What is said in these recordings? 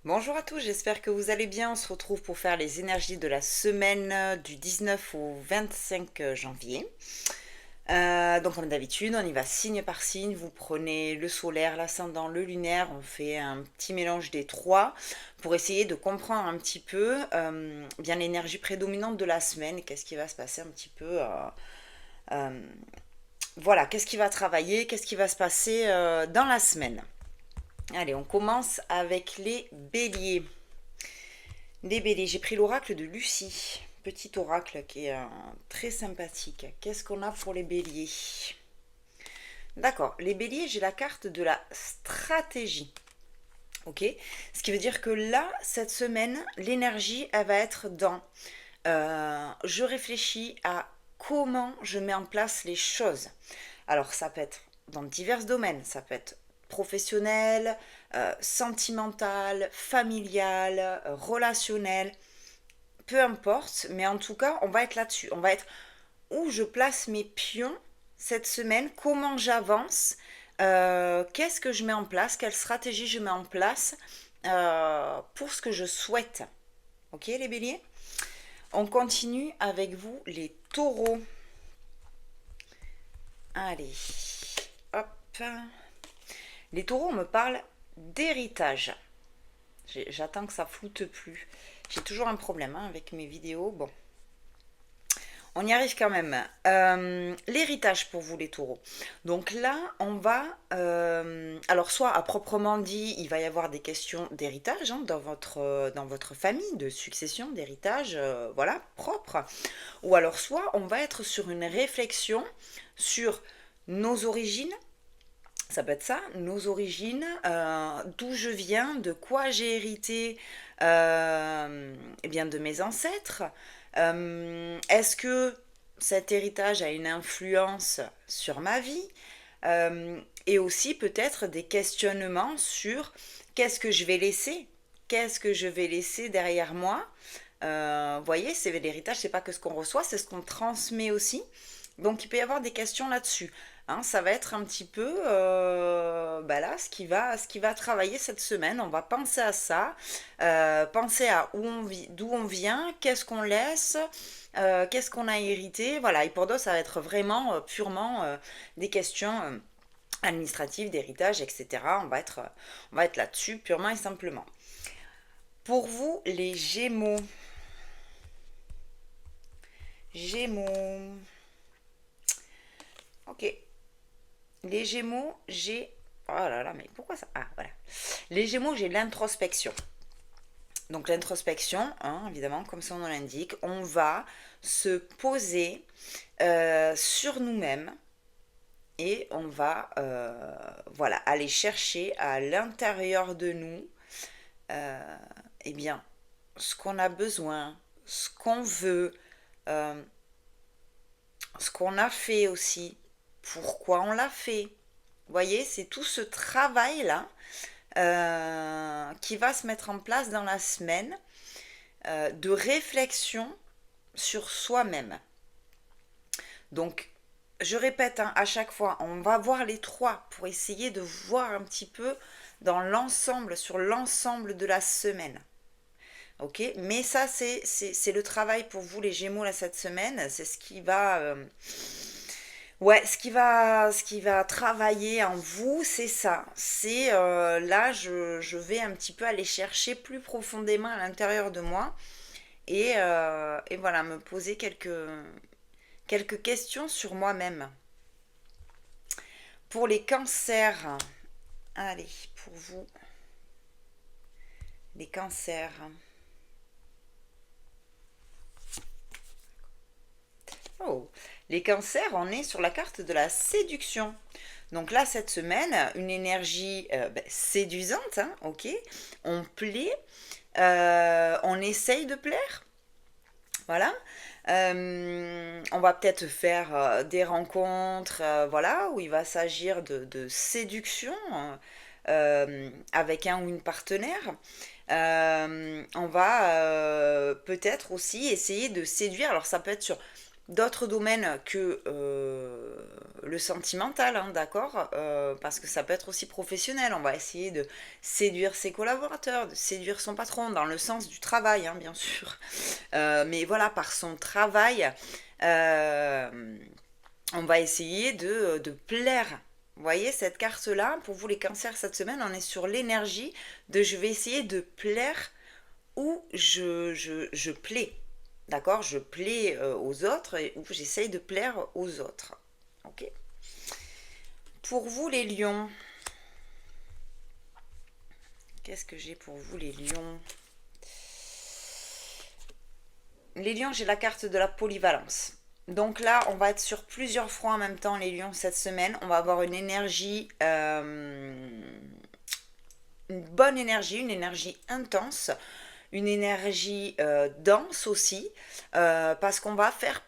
Bonjour à tous, j'espère que vous allez bien. On se retrouve pour faire les énergies de la semaine du 19 au 25 janvier. Donc comme d'habitude, on y va signe par signe. Vous prenez le solaire, l'ascendant, le lunaire. On fait un petit mélange des trois pour essayer de comprendre un petit peu bien l'énergie prédominante de la semaine. Qu'est-ce qui va se passer un petit peu euh, voilà, qu'est-ce qui va travailler, qu'est-ce qui va se passer dans la semaine. Allez, on commence avec les béliers. Les béliers, j'ai pris l'oracle de Lucie. Petit oracle qui est très sympathique. Qu'est-ce qu'on a pour les béliers? D'accord, les béliers, j'ai la carte de la stratégie. Ok. Ce qui veut dire que là, cette semaine, l'énergie, elle va être dans je réfléchis à comment je mets en place les choses. Alors, ça peut être dans divers domaines. Ça peut être professionnel, sentimental, familial, relationnel, peu importe, mais en tout cas, on va être là-dessus. On va être où je place mes pions cette semaine, comment j'avance, qu'est-ce que je mets en place, quelle stratégie je mets en place pour ce que je souhaite. Ok, les béliers? On continue avec vous, les taureaux. Allez, hop. Les taureaux, on me parle d'héritage. J'attends que ça floute plus. J'ai toujours un problème avec mes vidéos. Bon, on y arrive quand même. L'héritage pour vous, les taureaux. Donc là, on va... alors, soit à proprement dit, il va y avoir des questions d'héritage dans votre famille, de succession, d'héritage, voilà, propre. Ou alors, soit on va être sur une réflexion sur nos origines. Ça peut être ça, nos origines, d'où je viens, de quoi j'ai hérité eh bien, de mes ancêtres. Est-ce que cet héritage a une influence sur ma vie? Et aussi peut-être des questionnements sur qu'est-ce que je vais laisser? Qu'est-ce que je vais laisser derrière moi? Vous voyez, c'est l'héritage, c'est pas que ce qu'on reçoit, c'est ce qu'on transmet aussi. Donc il peut y avoir des questions là-dessus. Hein, ça va être un petit peu bah là, ce qui va travailler cette semaine. On va penser à ça, penser à d'où on vient, qu'est-ce qu'on laisse, qu'est-ce qu'on a hérité. Voilà, et pour d'autres, ça va être vraiment purement des questions administratives, d'héritage, etc. On va être là-dessus purement et simplement. Pour vous, les Gémeaux. Gémeaux. Ok. Les Gémeaux, j'ai... Oh là là, mais pourquoi ça? Ah, voilà. Les Gémeaux, j'ai l'introspection. Donc l'introspection, hein, évidemment, comme son nom l'indique, on va se poser sur nous-mêmes et on va voilà, aller chercher à l'intérieur de nous euh, eh bien, ce qu'on a besoin, ce qu'on veut, euh, ce qu'on a fait aussi, pourquoi on l'a fait. Vous voyez, c'est tout ce travail-là qui va se mettre en place dans la semaine de réflexion sur soi-même. Donc, je répète hein, à chaque fois, on va voir les trois pour essayer de voir un petit peu dans l'ensemble, sur l'ensemble de la semaine. Ok, mais ça c'est le travail pour vous les Gémeaux là cette semaine, c'est ce qui va ouais, ce qui va travailler en vous, c'est ça. C'est là, je vais un petit peu aller chercher plus profondément à l'intérieur de moi et voilà, me poser quelques questions sur moi-même. Pour les cancers, allez, pour vous, les cancers. Oh, les cancers, on est sur la carte de la séduction. Donc là, cette semaine, une énergie séduisante, hein, ok. On plaît, on essaye de plaire, voilà. On va peut-être faire des rencontres, voilà, où il va s'agir de séduction avec un ou une partenaire. On va peut-être aussi essayer de séduire. Alors ça peut être sur d'autres domaines que le sentimental, hein, d'accord, parce que ça peut être aussi professionnel. On va essayer de séduire ses collaborateurs, de séduire son patron, dans le sens du travail, hein, bien sûr. Mais voilà, par son travail, euh, on va essayer de plaire. Vous voyez, cette carte-là, pour vous les cancers cette semaine, on est sur l'énergie de je vais essayer de plaire où je plais. D'accord? Je plais aux autres et où j'essaye de plaire aux autres. Ok? Pour vous les lions, qu'est-ce que j'ai pour vous les lions? Les lions, j'ai la carte de la polyvalence. Donc là, on va être sur plusieurs fronts en même temps, les lions, cette semaine. On va avoir une énergie, une bonne énergie, une énergie intense, une énergie dense aussi, parce qu'on va faire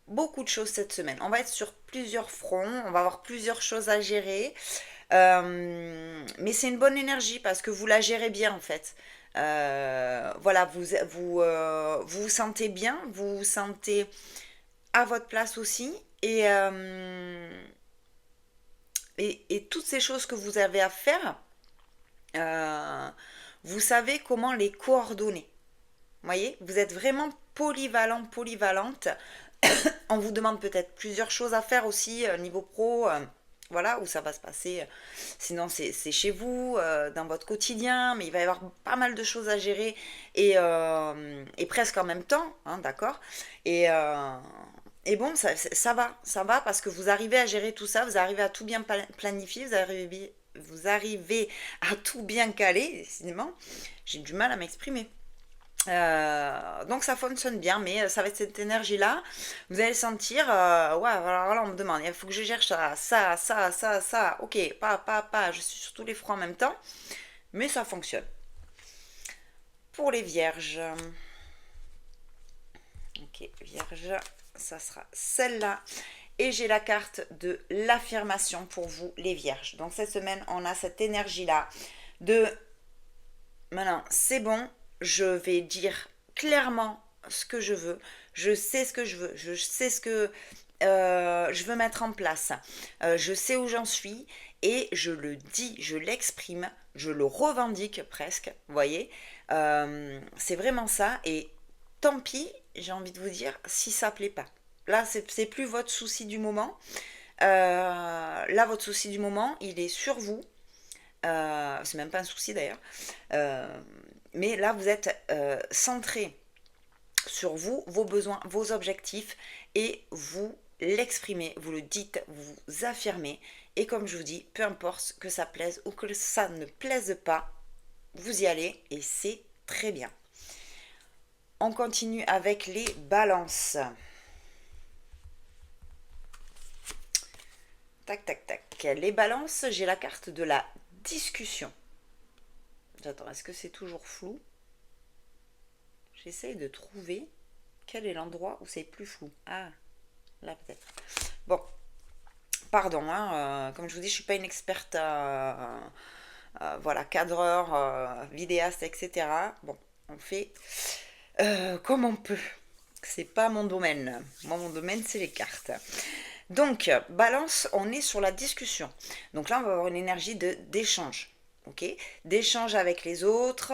beaucoup de choses cette semaine. On va être sur plusieurs fronts, on va avoir plusieurs choses à gérer. Mais c'est une bonne énergie parce que vous la gérez bien en fait. Voilà, vous vous sentez bien, vous vous sentez à votre place aussi. Et toutes ces choses que vous avez à faire, euh, vous savez comment les coordonner. Vous voyez, vous êtes vraiment polyvalent, polyvalente. On vous demande peut-être plusieurs choses à faire aussi niveau pro. Voilà, où ça va se passer. Sinon, c'est chez vous, dans votre quotidien, mais il va y avoir pas mal de choses à gérer et presque en même temps, hein, d'accord. Et, euh, et bon, ça va parce que vous arrivez à gérer tout ça, vous arrivez à tout bien planifier, vous arrivez à tout bien caler, décidément. J'ai du mal à m'exprimer. Donc ça fonctionne bien, mais ça va être cette énergie-là. Vous allez sentir, ouais, alors là on me demande, il faut que je gère ça. Ok, pas, je suis sur tous les fronts en même temps, mais ça fonctionne. Pour les vierges, ok, vierge, ça sera celle-là. Et j'ai la carte de l'affirmation pour vous, les vierges. Donc cette semaine, on a cette énergie-là de maintenant, c'est bon, je vais dire clairement ce que je veux, je sais ce que je veux, je sais ce que je veux mettre en place, je sais où j'en suis et je le dis, je l'exprime, je le revendique presque, vous voyez. C'est vraiment ça et tant pis, j'ai envie de vous dire, si ça plaît pas. Là, c'est plus votre souci du moment. Là, votre souci du moment, il est sur vous. C'est même pas un souci d'ailleurs. Euh, mais là, vous êtes centré sur vous, vos besoins, vos objectifs, et vous l'exprimez, vous le dites, vous affirmez. Et comme je vous dis, peu importe que ça plaise ou que ça ne plaise pas, vous y allez et c'est très bien. On continue avec les balances. Tac, tac, tac. Les balances, j'ai la carte de la discussion. J'attends, est-ce que c'est toujours flou? J'essaye de trouver quel est l'endroit où c'est plus flou. Ah, là peut-être. Bon, pardon, hein, comme je vous dis, je ne suis pas une experte, voilà, cadreur, vidéaste, etc. Bon, on fait comme on peut. C'est pas mon domaine. Moi, mon domaine, c'est les cartes. Donc, balance, on est sur la discussion. Donc là, on va avoir une énergie d'échange. Ok, d'échange avec les autres,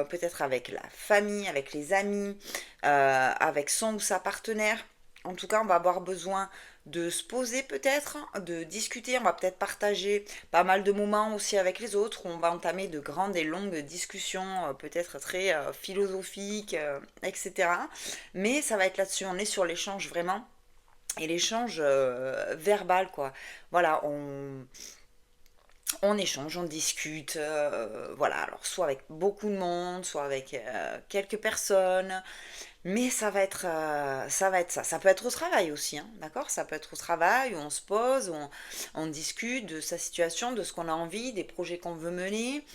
peut-être avec la famille, avec les amis, avec son ou sa partenaire. En tout cas, on va avoir besoin de se poser peut-être, de discuter. On va peut-être partager pas mal de moments aussi avec les autres. On va entamer de grandes et longues discussions, peut-être très philosophiques, etc. Mais ça va être là-dessus. On est sur l'échange vraiment et l'échange verbal, quoi. Voilà, on échange, on discute, voilà, alors soit avec beaucoup de monde, soit avec quelques personnes, mais ça va être ça. Ça peut être au travail aussi, hein, d'accord? Ça peut être au travail où on se pose, où on discute de sa situation, de ce qu'on a envie, des projets qu'on veut mener.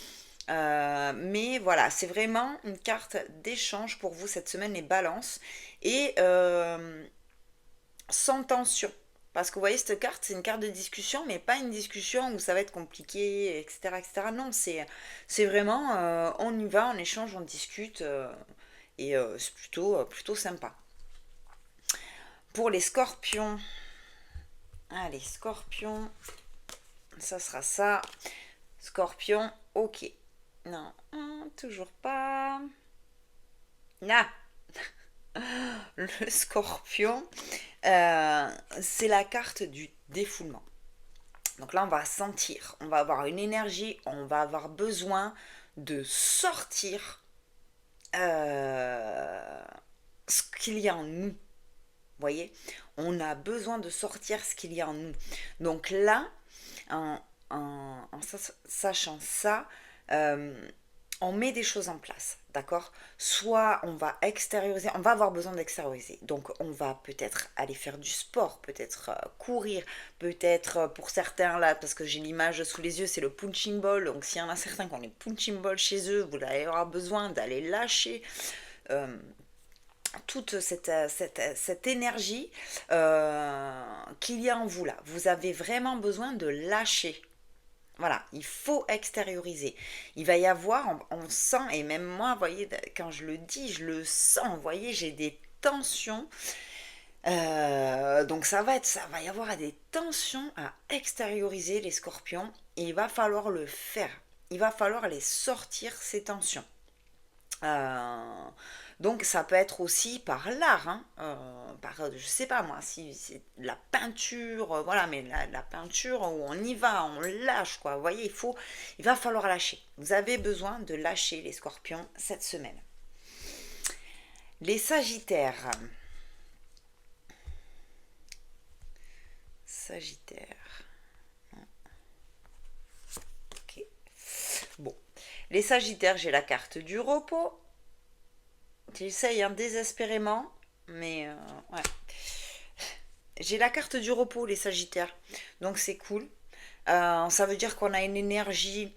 Mais voilà, c'est vraiment une carte d'échange pour vous cette semaine, les balances. Et sans tension. Parce que vous voyez, cette carte, c'est une carte de discussion, mais pas une discussion où ça va être compliqué, etc. etc. Non, c'est vraiment, on y va, on échange, on discute, et c'est plutôt sympa. Pour les scorpions, allez, scorpion, ça sera ça. Scorpion, ok. Non, toujours pas. Là, le scorpion, c'est la carte du défoulement. Donc là, on va sentir, on va avoir une énergie, on va avoir besoin de sortir ce qu'il y a en nous. Vous voyez, on a besoin de sortir ce qu'il y a en nous. Donc là, en sachant ça, on met des choses en place, d'accord? Soit on va extérioriser, on va avoir besoin d'extérioriser. Donc on va peut-être aller faire du sport, peut-être courir, peut-être pour certains là, parce que j'ai l'image sous les yeux, c'est le punching ball. Donc s'il y en a certains qui ont les punching ball chez eux, vous allez avoir besoin d'aller lâcher toute cette énergie qu'il y a en vous là. Vous avez vraiment besoin de lâcher. Voilà, il faut extérioriser. Il va y avoir, on sent, et même moi, vous voyez, quand je le dis, je le sens, vous voyez, j'ai des tensions. Donc ça va y avoir des tensions à extérioriser les scorpions, et il va falloir le faire. Il va falloir les sortir, ces tensions. Euh, donc ça peut être aussi par l'art, hein, par, je sais pas moi, si c'est la peinture, voilà, mais la peinture où on y va, on lâche quoi. Vous voyez, il va falloir lâcher. Vous avez besoin de lâcher les scorpions cette semaine. Les sagittaires. Sagittaires. Ok. Bon. Les sagittaires, j'ai la carte du repos. J'essaye hein, désespérément, mais ouais. J'ai la carte du repos, les sagittaires. Donc c'est cool. Ça veut dire qu'on a une énergie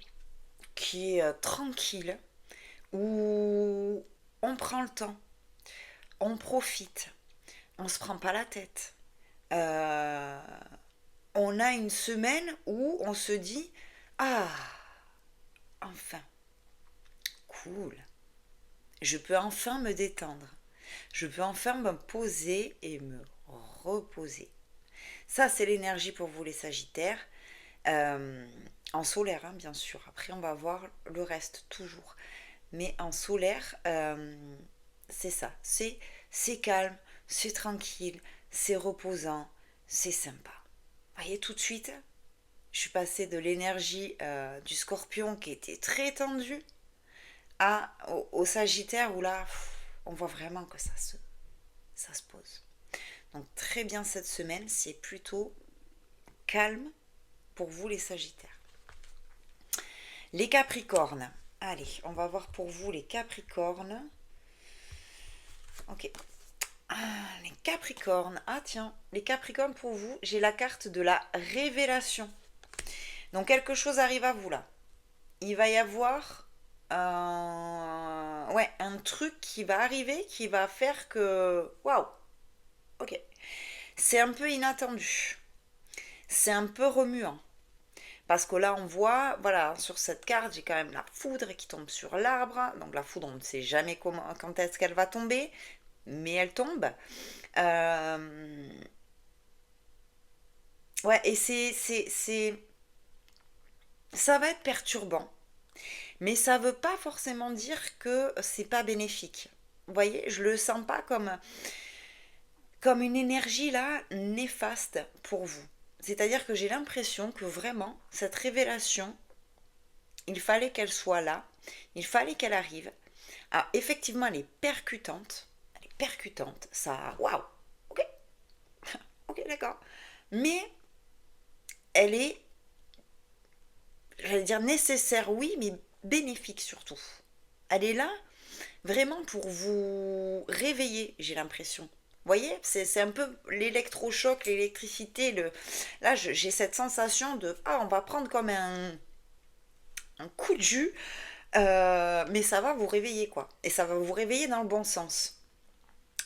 qui est tranquille, où on prend le temps, on profite, on se prend pas la tête. Euh, on a une semaine où on se dit ah, enfin, cool. Je peux enfin me détendre. Je peux enfin me poser et me reposer. Ça, c'est l'énergie pour vous les Sagittaires. Euh, En solaire, hein, bien sûr. Après, on va voir le reste toujours. Mais en solaire, c'est ça. C'est calme, c'est tranquille, c'est reposant, c'est sympa. Vous voyez, tout de suite, je suis passée de l'énergie du scorpion qui était très tendue au Sagittaire où là, on voit vraiment que ça se pose. Donc très bien cette semaine, c'est plutôt calme pour vous les Sagittaires. Les Capricornes. Allez, on va voir pour vous les Capricornes. Ok. Les Capricornes. Ah tiens, les Capricornes pour vous, j'ai la carte de la révélation. Donc quelque chose arrive à vous là. Il va y avoir ouais, un truc qui va arriver qui va faire que... Waouh. Ok. C'est un peu inattendu. C'est un peu remuant. Parce que là, on voit, voilà, sur cette carte, j'ai quand même la foudre qui tombe sur l'arbre. Donc la foudre, on ne sait jamais quand est-ce qu'elle va tomber, mais elle tombe. Ouais, et ça va être perturbant. Mais ça ne veut pas forcément dire que c'est pas bénéfique. Vous voyez, je le sens pas comme une énergie là néfaste pour vous. C'est-à-dire que j'ai l'impression que vraiment, cette révélation, il fallait qu'elle soit là, il fallait qu'elle arrive. Ah, effectivement, elle est percutante. Elle est percutante. Ça, waouh, ok, ok, d'accord. Mais elle est, j'allais dire nécessaire, oui, mais bénéfique surtout. Elle est là vraiment pour vous réveiller, j'ai l'impression. Vous voyez, c'est un peu l'électrochoc, l'électricité. Là, j'ai cette sensation de ah, on va prendre comme un coup de jus, mais ça va vous réveiller quoi. Et ça va vous réveiller dans le bon sens.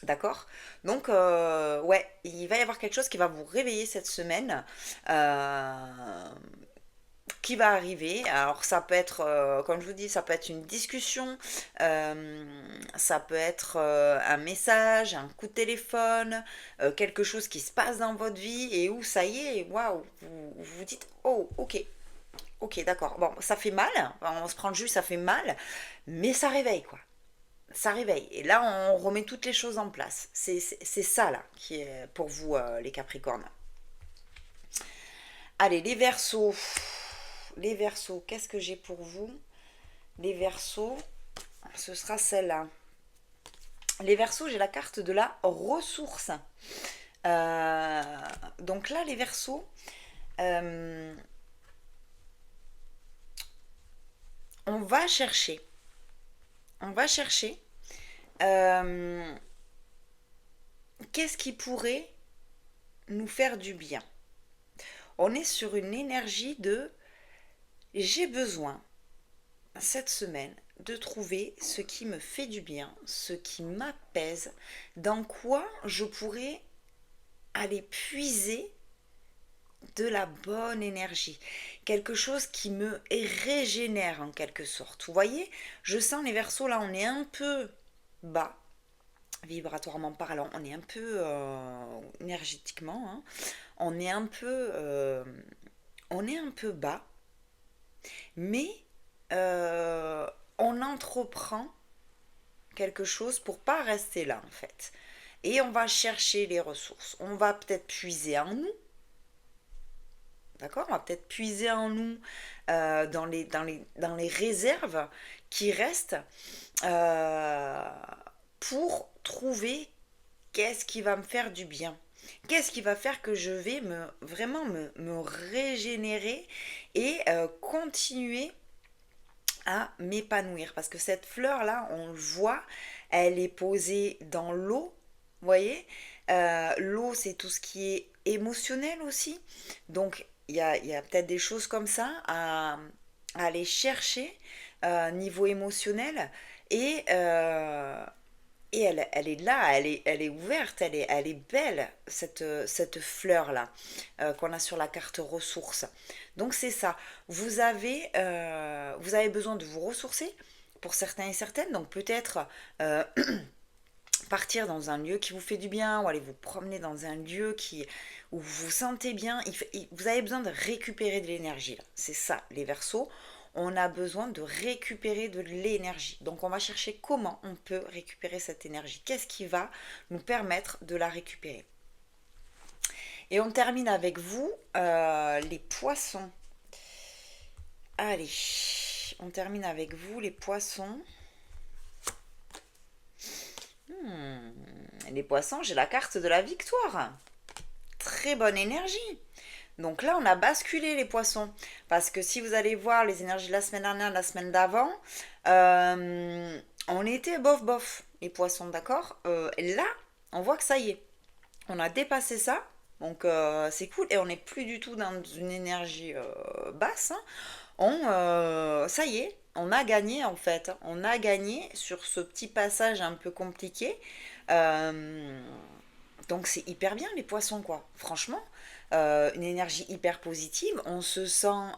D'accord. Donc, ouais, il va y avoir quelque chose qui va vous réveiller cette semaine, qui va arriver. Alors ça peut être, comme je vous dis, ça peut être une discussion, ça peut être un message, un coup de téléphone, quelque chose qui se passe dans votre vie et où ça y est, waouh, vous vous dites, oh ok, ok d'accord, bon ça fait mal, enfin, on se prend le jus, ça fait mal, mais ça réveille quoi. Ça réveille. Et là, on remet toutes les choses en place. C'est ça, là, qui est pour vous, les Capricornes. Allez, les Verseaux. Les Verseaux, qu'est-ce que j'ai pour vous? Les Verseaux, ce sera celle-là. Les Verseaux, j'ai la carte de la ressource. Euh, donc là, les Verseaux, euh, on va chercher. On va chercher. euh, Qu'est-ce qui pourrait nous faire du bien? On est sur une énergie de j'ai besoin cette semaine de trouver ce qui me fait du bien, ce qui m'apaise, dans quoi je pourrais aller puiser de la bonne énergie, quelque chose qui me régénère en quelque sorte. Vous voyez, je sens les Verseaux là, on est un peu bas, vibratoirement parlant, on est un peu énergétiquement, hein, on est un peu, on est un peu bas, mais euh, on entreprend quelque chose pour pas rester là en fait. Et on va chercher les ressources. On va peut-être puiser en nous, d'accord? On va peut-être puiser en nous dans les réserves qui restent euh, pour trouver qu'est-ce qui va me faire du bien. Qu'est-ce qui va faire que je vais vraiment me régénérer et continuer à m'épanouir. Parce que cette fleur-là, on le voit, elle est posée dans l'eau, vous voyez. L'eau, c'est tout ce qui est émotionnel aussi. Donc, il y a peut-être des choses comme ça à aller chercher niveau émotionnel. Et, euh, et elle est là, elle est ouverte, elle est belle, cette fleur-là qu'on a sur la carte ressources. Donc c'est ça, vous avez besoin de vous ressourcer pour certains et certaines, donc peut-être partir dans un lieu qui vous fait du bien ou aller vous promener dans un lieu où vous vous sentez bien. Vous avez besoin de récupérer de l'énergie. Là. C'est ça, les Verseaux. On a besoin de récupérer de l'énergie. Donc on va chercher comment on peut récupérer cette énergie. Qu'est-ce qui va nous permettre de la récupérer? Et on termine avec vous, les poissons. Allez, on termine avec vous, les poissons. Les poissons, j'ai la carte de la victoire. Très bonne énergie. Donc là, on a basculé les poissons. Parce que si vous allez voir les énergies de la semaine dernière, la semaine d'avant, on était bof bof, les poissons, d'accord. Et là, on voit que ça y est. On a dépassé ça. Donc c'est cool. Et on n'est plus du tout dans une énergie basse. Hein. Ça y est, on a gagné en fait. On a gagné sur ce petit passage un peu compliqué. Euh, donc c'est hyper bien les poissons quoi. Franchement, une énergie hyper positive. On se sent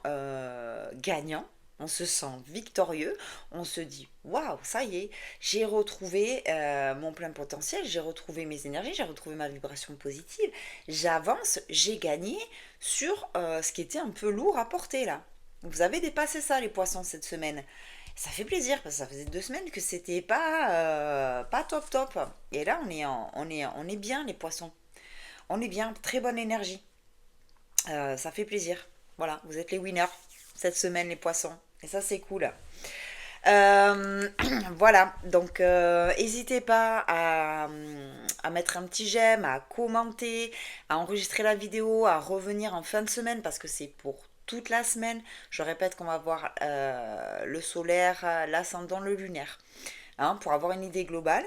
gagnant. On se sent victorieux, on se dit waouh, ça y est, j'ai retrouvé mon plein potentiel, j'ai retrouvé mes énergies, j'ai retrouvé ma vibration positive, j'avance, j'ai gagné sur ce qui était un peu lourd à porter là. Vous avez dépassé ça, les poissons, cette semaine. Ça fait plaisir parce que ça faisait 2 semaines que c'était pas top top. Et là, on est bien, les poissons. On est bien, très bonne énergie. Ça fait plaisir. Voilà, vous êtes les winners cette semaine, les poissons. Et ça, c'est cool. Euh, voilà, donc n'hésitez pas à mettre un petit j'aime, à commenter, à enregistrer la vidéo, à revenir en fin de semaine parce que c'est pour toute la semaine. Je répète qu'on va voir le solaire, l'ascendant, le lunaire, hein, pour avoir une idée globale.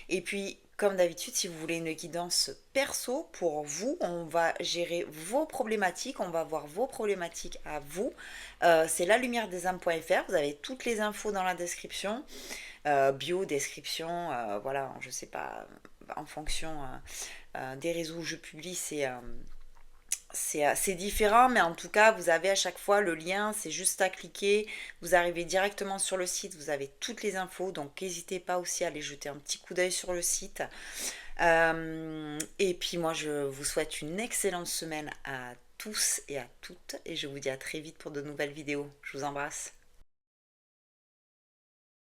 Et puis, comme d'habitude, si vous voulez une guidance perso pour vous, on va gérer vos problématiques, on va voir vos problématiques à vous. C'est lalumièredesâmes.fr, vous avez toutes les infos dans la description, bio, description, voilà, je sais pas, en fonction des réseaux où je publie, c'est différent, mais en tout cas, vous avez à chaque fois le lien, c'est juste à cliquer. Vous arrivez directement sur le site, vous avez toutes les infos, donc n'hésitez pas aussi à aller jeter un petit coup d'œil sur le site. Et puis moi, je vous souhaite une excellente semaine à tous et à toutes, et je vous dis à très vite pour de nouvelles vidéos. Je vous embrasse.